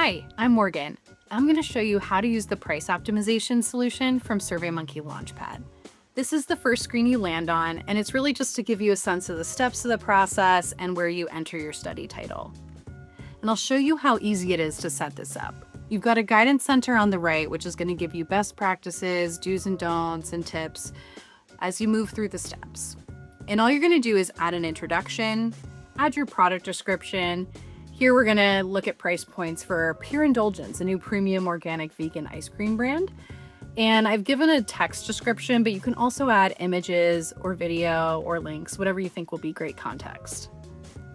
Hi, I'm Morgan. I'm going to show you how to use the price optimization solution from SurveyMonkey LaunchPad. This is the first screen you land on, and it's really just to give you a sense of the steps of the process and where you enter your study title. And I'll show you how easy it is to set this up. You've got a guidance center on the right, which is going to give you best practices, do's and don'ts, and tips as you move through the steps. And all you're going to do is add an introduction, add your product description. Here we're going to look at price points for Pure Indulgence, a new premium organic vegan ice cream brand. And I've given a text description, but you can also add images or video or links, whatever you think will be great context.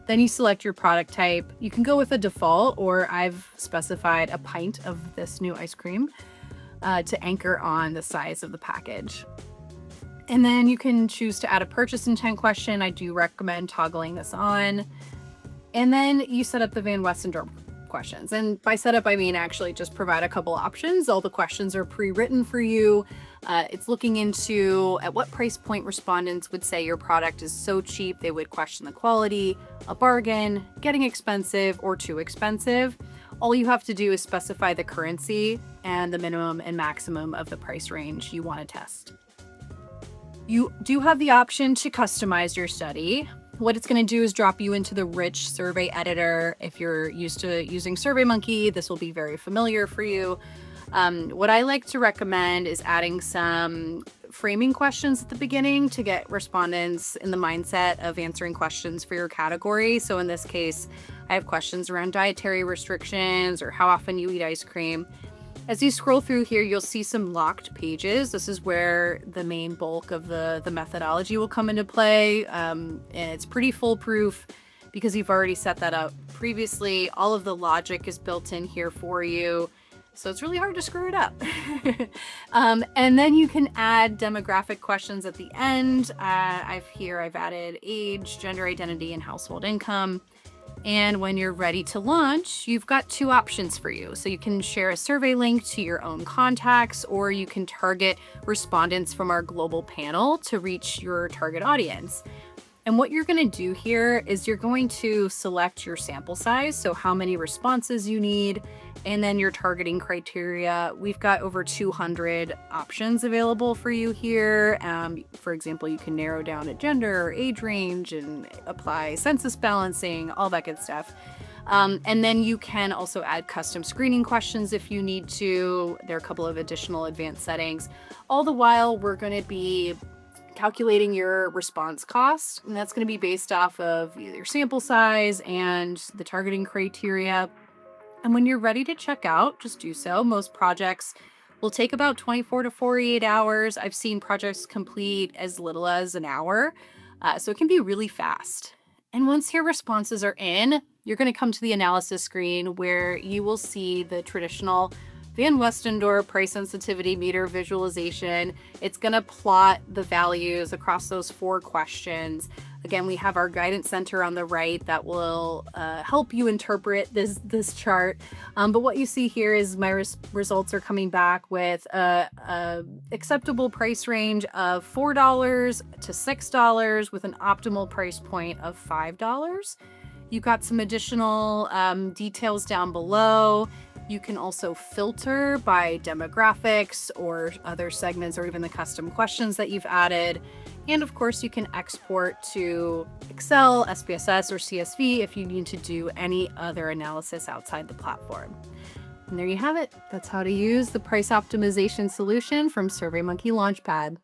Then you select your product type. You can go with a default, or I've specified a pint of this new ice cream to anchor on the size of the package. And then you can choose to add a purchase intent question. I do recommend toggling this on. And then you set up the Van Westendorp questions. And by setup, I mean actually just provide a couple options. All the questions are pre-written for you. It's looking into at what price point respondents would say your product is so cheap they would question the quality, a bargain, getting expensive, or too expensive. All you have to do is specify the currency and the minimum and maximum of the price range you want to test. You do have the option to customize your study. What it's going to do is drop you into the rich survey editor. If you're used to using SurveyMonkey, this will be very familiar for you. What I like to recommend is adding some framing questions at the beginning to get respondents in the mindset of answering questions for your category. So in this case, I have questions around dietary restrictions or how often you eat ice cream. As you scroll through here, you'll see some locked pages. This is where the main bulk of the methodology will come into play. And it's pretty foolproof because you've already set that up previously. All of the logic is built in here for you. So it's really hard to screw it up. And then you can add demographic questions at the end. I've added age, gender identity, and household income. And when you're ready to launch, you've got two options for you. So you can share a survey link to your own contacts, or you can target respondents from our global panel to reach your target audience. And what you're going to do here is you're going to select your sample size, so how many responses you need, and then your targeting criteria. We've got over 200 options available for you here. For example, you can narrow down a gender or age range and apply census balancing, all that good stuff. And then you can also add custom screening questions if you need to. There are a couple of additional advanced settings. All the while, we're going to be calculating your response cost, and that's going to be based off of your sample size and the targeting criteria. And when you're ready to check out, just do so. Most projects will take about 24 to 48 hours. I've seen projects complete as little as an hour, so it can be really fast. And once your responses are in, you're going to come to the analysis screen where you will see the traditional Van Westendorp Price Sensitivity Meter visualization. It's going to plot the values across those 4 questions. Again, we have our guidance center on the right that will help you interpret this chart. But what you see here is my results are coming back with a acceptable price range of $4 to $6 with an optimal price point of $5. You've got some additional details down below. You can also filter by demographics or other segments or even the custom questions that you've added. And of course, you can export to Excel, SPSS, or CSV if you need to do any other analysis outside the platform. And there you have it. That's how to use the price optimization solution from SurveyMonkey LaunchPad.